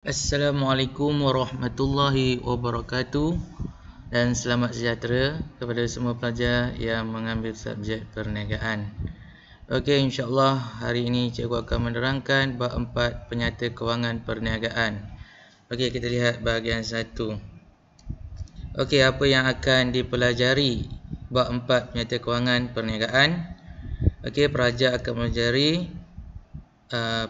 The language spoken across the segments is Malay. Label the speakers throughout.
Speaker 1: Assalamualaikum warahmatullahi wabarakatuh dan selamat sejahtera kepada semua pelajar yang mengambil subjek perniagaan. Okey, insya-Allah hari ini cikgu akan menerangkan bab 4 penyata kewangan perniagaan. Okey, kita lihat bahagian 1. Okey, apa yang akan dipelajari bab 4 penyata kewangan perniagaan? Okey, pelajar akan mempelajari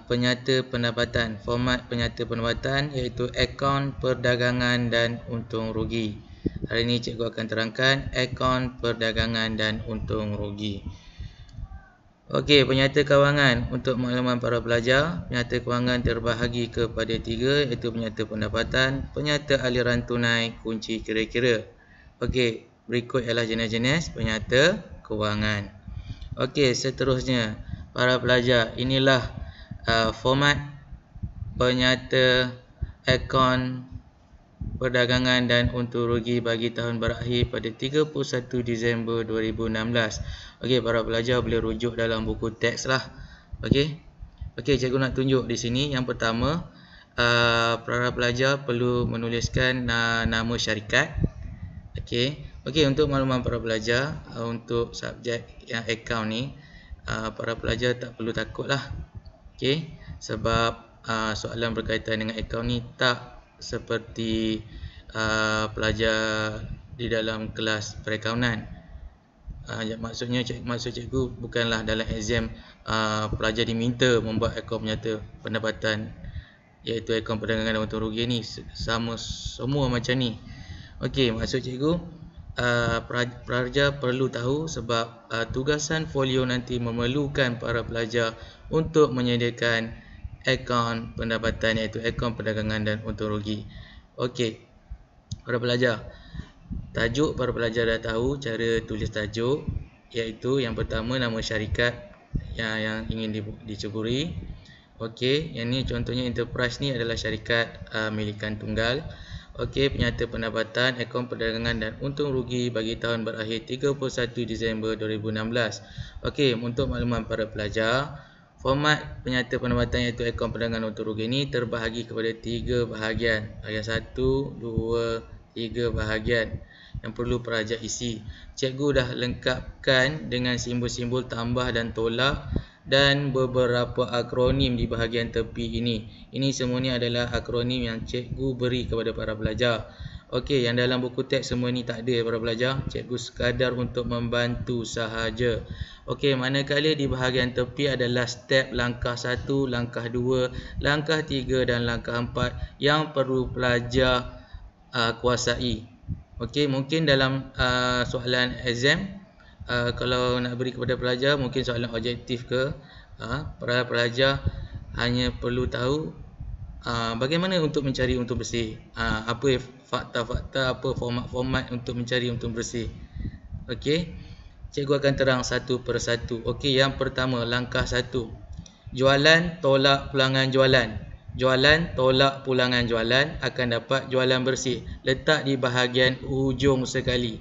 Speaker 1: penyata pendapatan, format penyata pendapatan iaitu akaun perdagangan dan untung rugi. Hari ini cikgu akan terangkan akaun perdagangan dan untung rugi. Okey, penyata kewangan untuk makluman para pelajar, penyata kewangan terbahagi kepada 3 iaitu penyata pendapatan, penyata aliran tunai, kunci kira-kira. Okey, berikut ialah jenis-jenis penyata kewangan. Okey, seterusnya para pelajar, inilah format penyata akaun perdagangan dan untung rugi bagi tahun berakhir pada 31 Disember 2016. Okey, para pelajar boleh rujuk dalam buku teks lah. Okey, cikgu nak tunjuk di sini. Yang pertama, para pelajar perlu menuliskan nama syarikat. Okey, untuk makluman para pelajar, untuk subjek yang akaun ni, para pelajar tak perlu takut lah. Okey, sebab soalan berkaitan dengan akaun ni tak seperti pelajar di dalam kelas perakaunan. Maksud cikgu bukanlah dalam exam pelajar diminta membuat akaun penyata pendapatan iaitu akaun perdagangan dan untung rugi ni sama semua macam ni. Okey, maksud cikgu pelajar perlu tahu sebab tugasan folio nanti memerlukan para pelajar untuk menyediakan akaun pendapatan iaitu akaun perdagangan dan untung rugi. Okey, para pelajar, tajuk para pelajar dah tahu cara tulis tajuk, iaitu yang pertama nama syarikat yang ingin diceburi. Okey, yang ni contohnya Enterprise ni adalah syarikat milikan tunggal. Okey, penyata pendapatan akaun perdagangan dan untung rugi bagi tahun berakhir 31 Disember 2016. Okey, untuk makluman para pelajar, format penyata pendapatan iaitu akaun perdagangan untung rugi ini terbahagi kepada 3 bahagian. Bahagian 1, 2, 3 bahagian yang perlu pelajar isi. Cikgu dah lengkapkan dengan simbol-simbol tambah dan tolak dan beberapa akronim di bahagian tepi ini. Ini semua ni adalah akronim yang cikgu beri kepada para pelajar. Okey, yang dalam buku teks semua ni tak ada para pelajar. Cikgu sekadar untuk membantu sahaja. Okey, manakala di bahagian tepi adalah step langkah 1, langkah 2, langkah 3 dan langkah 4 yang perlu pelajar kuasai. Okey, mungkin dalam soalan exam kalau nak beri kepada pelajar mungkin soalan objektif ke, para pelajar hanya perlu tahu bagaimana untuk mencari untung bersih, apa fakta-fakta, apa format-format untuk mencari untung bersih. Okey, cikgu akan terang satu persatu. Okey, yang pertama, langkah 1, jualan tolak pulangan jualan. Jualan tolak pulangan jualan akan dapat jualan bersih. Letak di bahagian hujung sekali.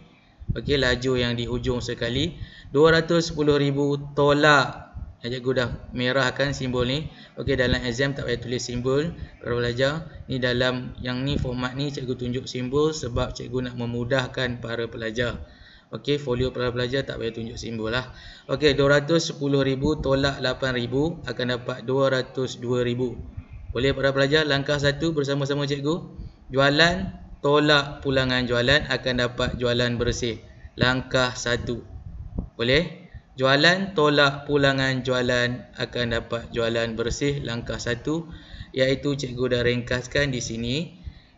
Speaker 1: Okey, laju yang di hujung sekali. 210,000 tolak. Cikgu dah merahkan simbol ni. Okey, dalam exam tak payah tulis simbol para pelajar. Ni dalam yang ni format ni cikgu tunjuk simbol sebab cikgu nak memudahkan para pelajar. Okey, folio para pelajar tak payah tunjuk simbol lah. Okey, 210,000 tolak 8,000 akan dapat 202,000. Boleh para pelajar? Langkah 1 bersama-sama cikgu. Jualan tolak pulangan jualan akan dapat jualan bersih. Langkah 1. Boleh? Jualan tolak pulangan jualan akan dapat jualan bersih. Langkah 1, iaitu cikgu dah ringkaskan di sini.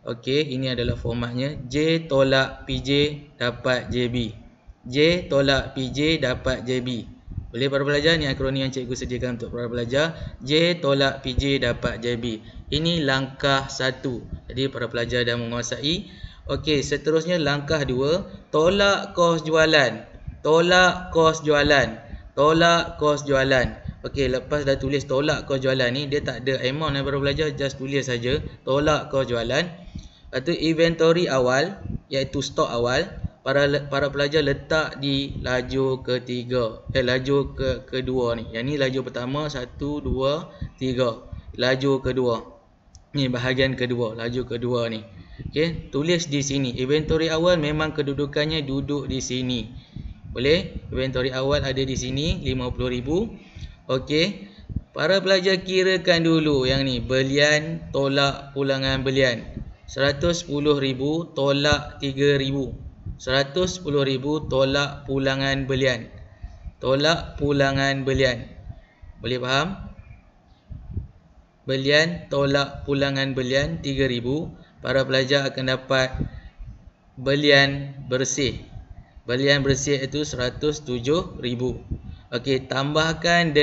Speaker 1: Okey, ini adalah formatnya. J tolak PJ dapat JB. J tolak PJ dapat JB. Boleh para pelajar? Ni akronim yang cikgu sediakan untuk para pelajar. J tolak PJ dapat JB. Ini langkah 1. Jadi para pelajar dah menguasai. Okey, seterusnya langkah 2, tolak kos jualan. Tolak kos jualan. Tolak kos jualan. Okey, lepas dah tulis tolak kos jualan ni, dia tak ada amount para pelajar, just tulis saja tolak kos jualan. Lepas tu inventory awal iaitu stok awal. Para pelajar letak di laju ketiga, laju kedua ni. Yang ni laju pertama, 1, 2, 3. Laju kedua. Ni bahagian kedua, laju kedua ni. Okey, tulis di sini. Inventory awal memang kedudukannya duduk di sini. Boleh? Inventory awal ada di sini 50,000. Okey. Para pelajar kirakan dulu yang ni, belian tolak pulangan belian. 110,000 tolak 3,000. 110,000 tolak pulangan belian. Tolak pulangan belian. Boleh faham? Belian tolak pulangan belian 3,000. Para pelajar akan dapat belian bersih. Belian bersih itu 107,000. Okey, tambahkan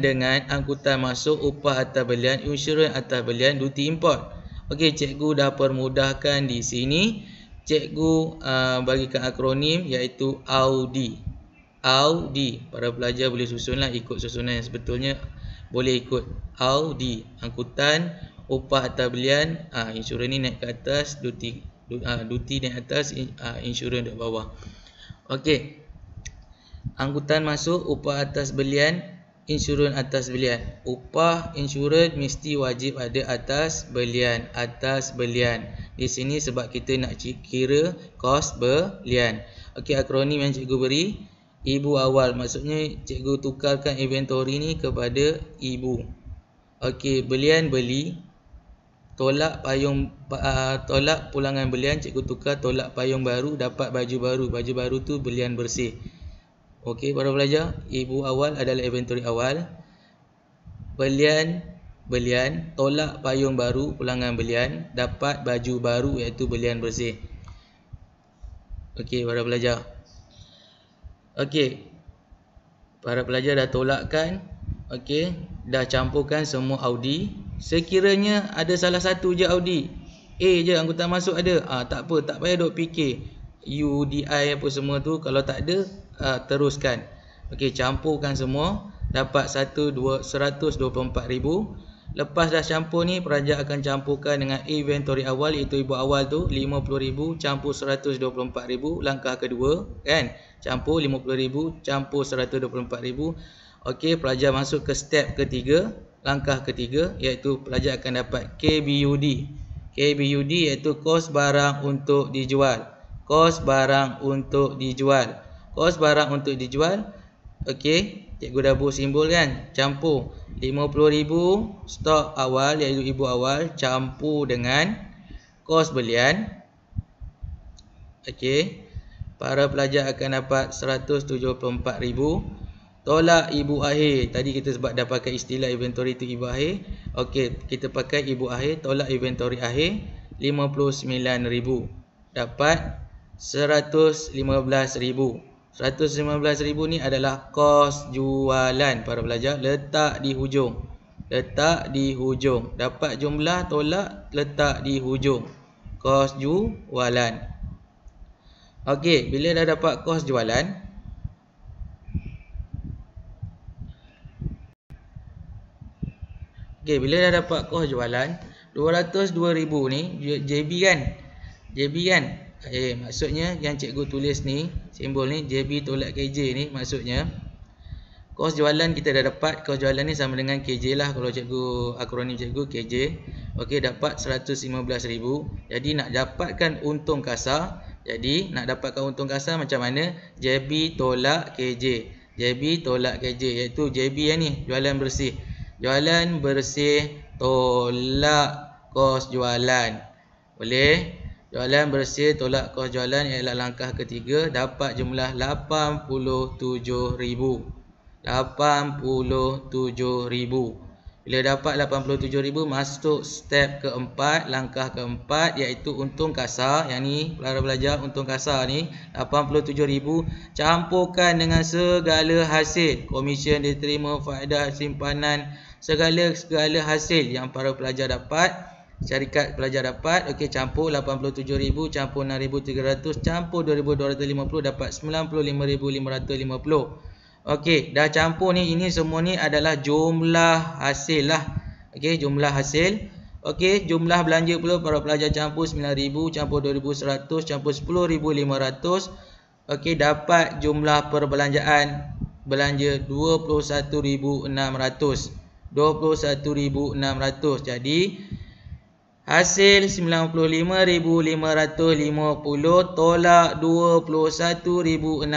Speaker 1: dengan angkutan masuk, upah atas belian, insurans atas belian, duty import. Okey, cikgu dah permudahkan di sini. Cikgu bagikan akronim iaitu AUDI. AUDI. Para pelajar boleh susunlah ikut susunan yang sebetulnya. Boleh ikut AUDI. Angkutan, upah atas belian, insurans ni naik ke atas, duty naik atas, insurans duduk bawah. Okey. Angkutan masuk, upah atas belian, insurans atas belian. Upah insurans mesti wajib ada atas belian. Atas belian. Di sini sebab kita nak kira kos belian. Okey, akronim yang cikgu beri. Ibu awal. Maksudnya cikgu tukarkan inventory ni kepada ibu. Okey, belian beli. Tolak pulangan belian, cikgu tukar tolak payung baru, dapat baju baru. Baju baru tu belian bersih. Okey, para pelajar, ibu awal adalah inventory awal. Belian, tolak payung baru, pulangan belian, dapat baju baru iaitu belian bersih. Okey, para pelajar. Okey. Para pelajar dah tolakkan. Okey, dah campurkan semua Audi. Sekiranya ada salah satu je Audi, A je angkutan masuk ada, tak apa, tak payah duk fikir UDI apa semua tu. Kalau tak ada, teruskan. Okey, campurkan semua, dapat 124,000. Lepas dah campur ni, pelajar akan campurkan dengan inventory awal iaitu ibu awal tu 50,000 campur 124,000. Langkah kedua kan, campur 50,000 campur 124,000. Okey, pelajar masuk ke step ketiga. Langkah ketiga iaitu pelajar akan dapat KBUD. KBUD iaitu kos barang untuk dijual. Kos barang untuk dijual. Kos barang untuk dijual. Okey, cikgu dah buat simbol kan. Campur 50,000 stok awal iaitu ibu awal campur dengan kos belian. Okey, para pelajar akan dapat 174,000. Tolak ibu akhir. Tadi kita sebab dah pakai istilah inventory tu ibu akhir. Okey, kita pakai ibu akhir. Tolak inventory akhir 59,000. Dapat 115,000. 115,000 ni adalah kos jualan. Para pelajar letak di hujung. Letak di hujung. Dapat jumlah, tolak, letak di hujung. Kos jualan. Okey, bila dah dapat kos jualan, bila dah dapat kos jualan, 202,000 ni JB kan? JB kan? Maksudnya yang cikgu tulis ni, simbol ni JB tolak KJ ni, maksudnya kos jualan kita dah dapat. Kos jualan ni sama dengan KJ lah kalau cikgu, akronim cikgu KJ. Okey, dapat 115,000. Jadi nak dapatkan untung kasar. Jadi nak dapatkan untung kasar macam mana? JB tolak KJ. JB tolak KJ iaitu JB yang ni, jualan bersih. Jualan bersih tolak kos jualan. Boleh? Jualan bersih tolak kos jualan ialah langkah ketiga. Dapat jumlah 87,000. 87,000. Bila dapat 87,000, masuk step keempat. Langkah keempat iaitu untung kasar. Yang ni para pelajar, untung kasar ni 87,000. Campurkan dengan segala hasil. Komisen diterima, faedah simpanan, segala hasil yang para pelajar dapat, syarikat pelajar dapat. Okey, campur 87,000 campur 6,300 campur 2,250 dapat 95,550. Okey, dah campur ni, ini semua ni adalah jumlah hasil lah. Okey, jumlah hasil. Okey, jumlah belanja pula para pelajar campur 9,000 campur 2,100 campur 10,500. Okey, dapat jumlah perbelanjaan belanja 21,600. 21.600. Jadi hasil 95.550 tolak 21.600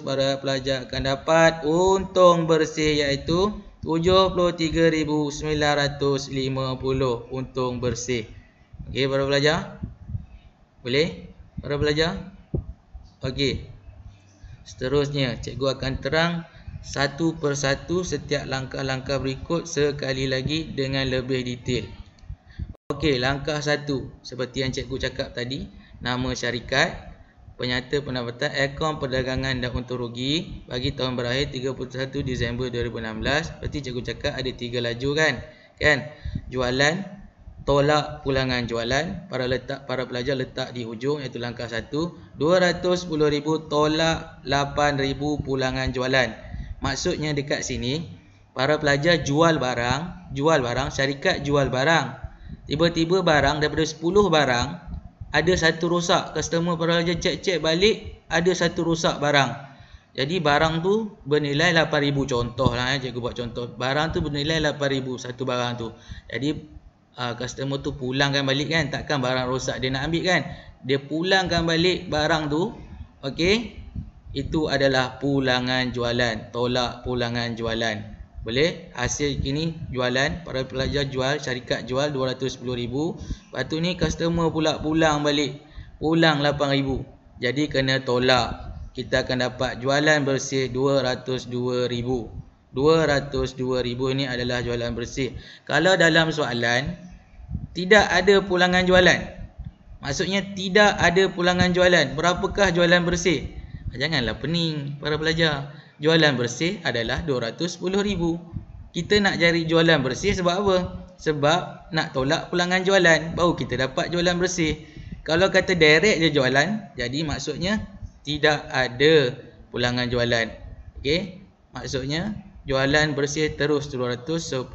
Speaker 1: para pelajar akan dapat untung bersih iaitu 73.950 untung bersih. Okey para pelajar? Boleh para pelajar? Okey. Seterusnya cikgu akan terang satu persatu setiap langkah-langkah berikut sekali lagi dengan lebih detail. Okey, langkah 1 seperti yang cikgu cakap tadi, nama syarikat, penyata pendapatan, akaun perdagangan dan untung rugi bagi tahun berakhir 31 Disember 2016. Berarti cikgu cakap ada 3 laju kan? Jualan, tolak pulangan jualan, para pelajar letak di hujung iaitu langkah 1. 210,000 tolak 8,000 pulangan jualan. Maksudnya dekat sini para pelajar jual barang, syarikat jual barang. Tiba-tiba barang daripada 10 barang ada satu rosak. Customer para pelajar cek balik, ada satu rosak barang. Jadi barang tu bernilai 8,000, contohlah cikgu buat contoh. Barang tu bernilai 8,000 satu barang tu. Jadi customer tu pulangkan balik kan, takkan barang rosak dia nak ambil kan. Dia pulangkan balik barang tu. Okey. Itu adalah pulangan jualan, tolak pulangan jualan. Boleh? Hasil kini jualan, para pelajar jual, syarikat jual 210,000. Lepas tu ni customer pula pulang balik, pulang 8,000. Jadi kena tolak. Kita akan dapat jualan bersih 202,000. 202,000 ni adalah jualan bersih. Kalau dalam soalan tidak ada pulangan jualan, maksudnya tidak ada pulangan jualan, berapakah jualan bersih? Janganlah pening para pelajar. Jualan bersih adalah 210,000. Kita nak cari jualan bersih sebab apa? Sebab nak tolak pulangan jualan, baru kita dapat jualan bersih. Kalau kata direct je jualan, jadi maksudnya tidak ada pulangan jualan. Okey? Maksudnya jualan bersih terus 210,000.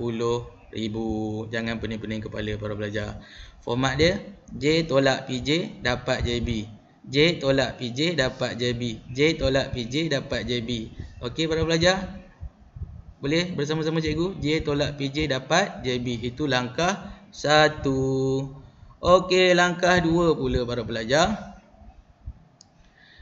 Speaker 1: Jangan pening-pening kepala para pelajar. Format dia J tolak PJ dapat JB. J tolak PJ dapat JB. J tolak PJ dapat JB. Okey para pelajar? Boleh bersama-sama cikgu? J tolak PJ dapat JB. Itu langkah 1. Okey, langkah 2 pula para pelajar.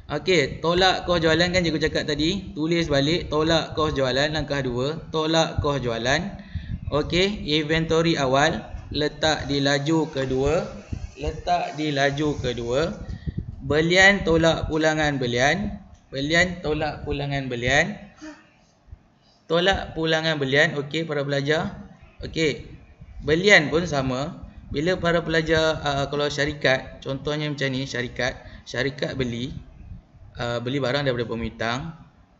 Speaker 1: Okey, tolak kos jualan kan cikgu cakap tadi. Tulis balik tolak kos jualan langkah 2. Tolak kos jualan. Okey, inventory awal letak di laju kedua. Belian tolak pulangan belian. Tolak pulangan belian. Okey para pelajar. Okey. Belian pun sama. Bila para pelajar kalau syarikat, contohnya macam ni, syarikat beli barang daripada pemiutang.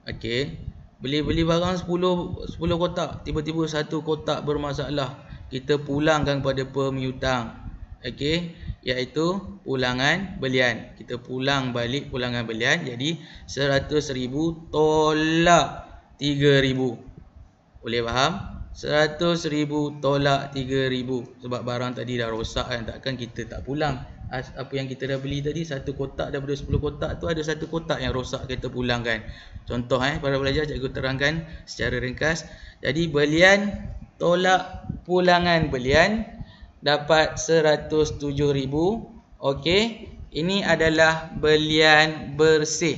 Speaker 1: Okey. Beli barang 10 kotak, tiba-tiba satu kotak bermasalah. Kita pulangkan kepada pemiutang. Okey, iaitu pulangan belian. Kita pulang balik pulangan belian, jadi 100,000 tolak 3,000. Boleh faham? 100,000 tolak 3,000. Sebab barang tadi dah rosak kan, takkan kita tak pulang. Apa yang kita dah beli tadi, satu kotak daripada 10 kotak tu ada satu kotak yang rosak, kita pulangkan. Contoh para pelajar cikgu terangkan secara ringkas. Jadi belian tolak pulangan belian dapat 107,000. Okey, ini adalah belian bersih.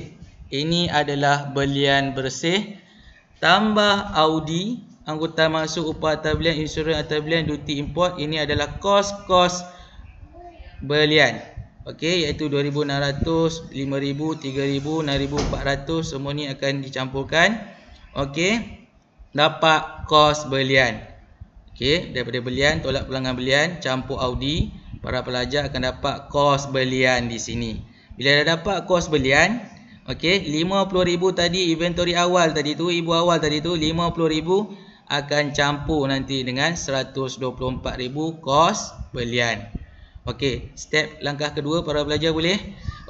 Speaker 1: Tambah Audi, angkutan masuk, upah atas belian, insurans atas belian, duty import. Ini adalah kos-kos belian. Okey, iaitu 2,600, 5,000, 3,000, 6,400. Semua ni akan dicampurkan. Okey, dapat kos belian. Okey, daripada belian tolak pulangan belian campur Audi, para pelajar akan dapat kos belian di sini. Bila dah dapat kos belian, okey, 50,000 tadi inventory awal tadi tu, 50,000 akan campur nanti dengan 124,000 kos belian. Okey, step langkah kedua para pelajar boleh?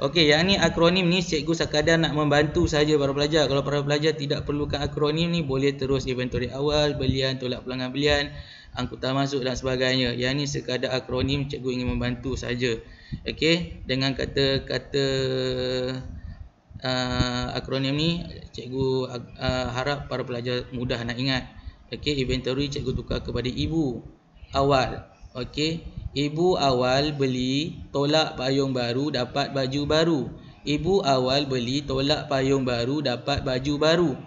Speaker 1: Okey, yang ni akronim ni cikgu sekadar nak membantu saja para pelajar. Kalau para pelajar tidak perlukan akronim ni, boleh terus inventory awal, belian, tolak pulangan belian, angkutan masuk dan sebagainya. Yang ni sekadar akronim, cikgu ingin membantu saja. Okey, dengan kata-kata akronim ni cikgu harap para pelajar mudah nak ingat. Okey, inventory cikgu tukar kepada ibu awal. Okey, ibu awal beli tolak payung baru dapat baju baru. Ibu awal beli tolak payung baru dapat baju baru.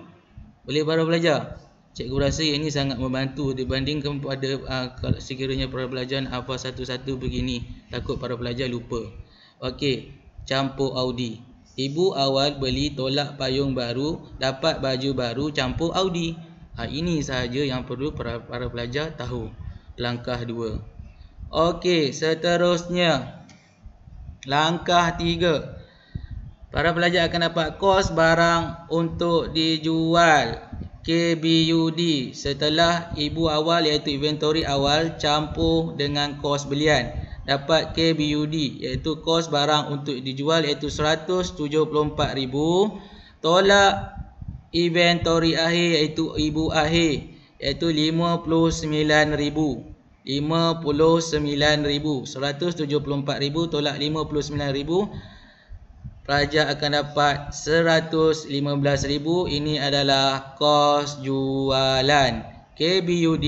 Speaker 1: Boleh para pelajar? Cikgu rasa ini sangat membantu dibandingkan pada kalau sekiranya para pelajar hafal satu-satu begini, takut para pelajar lupa. Okey, campur Audi. Ibu awal beli tolak payung baru dapat baju baru campur Audi. Ini sahaja yang perlu para pelajar tahu. Langkah 2. Okey, seterusnya langkah 3. Para pelajar akan dapat kos barang untuk dijual, KBUD, setelah ibu awal iaitu inventory awal campur dengan kos belian. Dapat KBUD iaitu kos barang untuk dijual iaitu 174,000. Tolak inventory akhir iaitu ibu akhir iaitu 59,000. 59,000. 174,000 tolak 59,000. Pelajar akan dapat 115,000. Ini adalah kos jualan. KBUD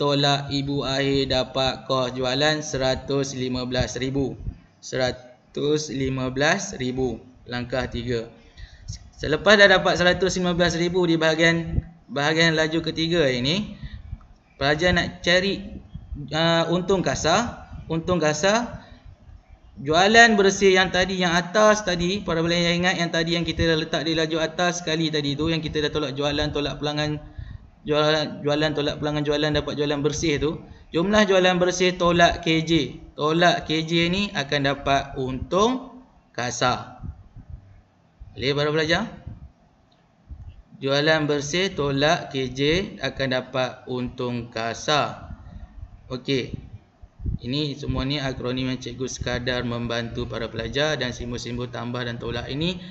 Speaker 1: tolak ibu akhir dapat kos jualan 115,000. 115,000. Langkah 3. Selepas dah dapat 115,000 di bahagian laju ketiga ini, pelajar nak cari untung kasar. Untung kasar jualan bersih yang tadi, yang atas tadi, para pelajar ingat yang tadi yang kita dah letak di laju atas sekali tadi tu, yang kita dah tolak pelanggan jualan dapat jualan bersih tu. Jumlah jualan bersih tolak KJ. Tolak KJ ni akan dapat untung kasar. Boleh para pelajar? Jualan bersih tolak KJ akan dapat untung kasar. Okey. Ini semua ni akronim yang cikgu sekadar membantu para pelajar, dan simbol-simbol tambah dan tolak ini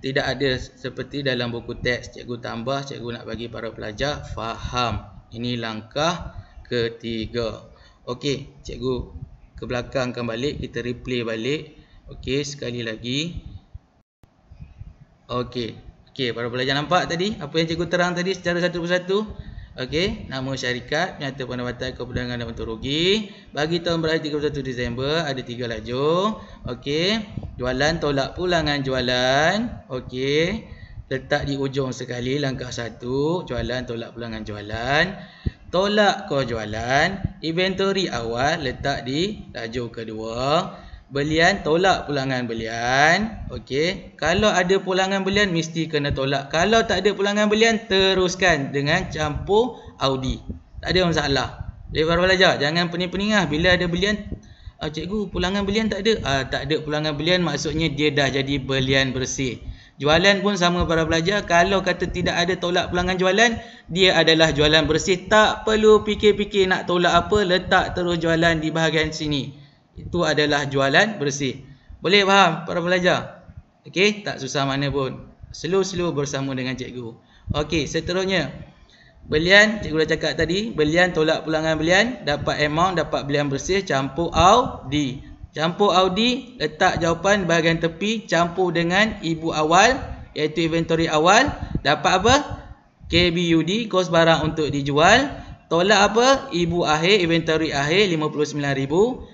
Speaker 1: tidak ada seperti dalam buku teks. Cikgu tambah, cikgu nak bagi para pelajar faham. Ini langkah ketiga. Okey, cikgu ke belakangkan balik, kita replay balik. Okey, sekali lagi. Okey, para pelajar nampak tadi apa yang cikgu terang tadi secara satu persatu? Okey, nama syarikat, nyata pendapatan, keuntungan dan untung rugi. Bagi tahun berakhir 31 Disember ada 3 laju. Okey, jualan tolak pulangan jualan. Okey, letak di ujung sekali langkah 1, jualan tolak pulangan jualan. Tolak kos jualan, inventory awal letak di laju kedua. Belian tolak pulangan belian. Okey, kalau ada pulangan belian mesti kena tolak. Kalau tak ada pulangan belian, teruskan dengan campur Audi. Tak ada masalah. Jadi para pelajar jangan pening-pening bila ada belian. Cikgu, pulangan belian tak ada. Tak ada pulangan belian maksudnya dia dah jadi belian bersih. Jualan pun sama para pelajar. Kalau kata tidak ada tolak pulangan jualan, dia adalah jualan bersih. Tak perlu fikir-fikir nak tolak apa, letak terus jualan di bahagian sini. Itu adalah jualan bersih. Boleh faham para pelajar? Okey, tak susah mana pun. Slow-slow bersama dengan cikgu. Okey, seterusnya. Belian, cikgu dah cakap tadi. Belian tolak pulangan belian. Dapat amount, dapat belian bersih. Campur Audi. Campur Audi, letak jawapan bahagian tepi. Campur dengan ibu awal, iaitu inventory awal. Dapat apa? KBUD, kos barang untuk dijual. Tolak apa? Ibu akhir, inventory akhir, 59,000.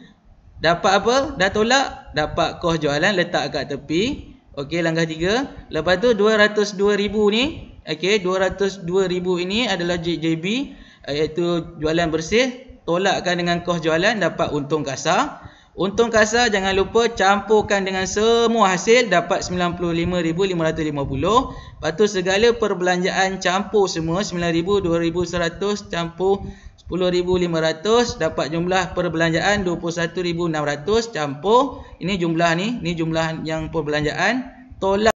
Speaker 1: Dapat apa? Dah tolak. Dapat kos jualan, letak kat tepi. Okey, langkah 3. Lepas tu 202,000 ni. Okey, 202,000 ini adalah JB, iaitu jualan bersih. Tolakkan dengan kos jualan, dapat untung kasar. Untung kasar jangan lupa campurkan dengan semua hasil, dapat 95,550. Lepas tu segala perbelanjaan campur semua, 9,000, 2,100 campur 10,500, dapat jumlah perbelanjaan 21,600 campur. Ini jumlah ni jumlah yang perbelanjaan. Tolak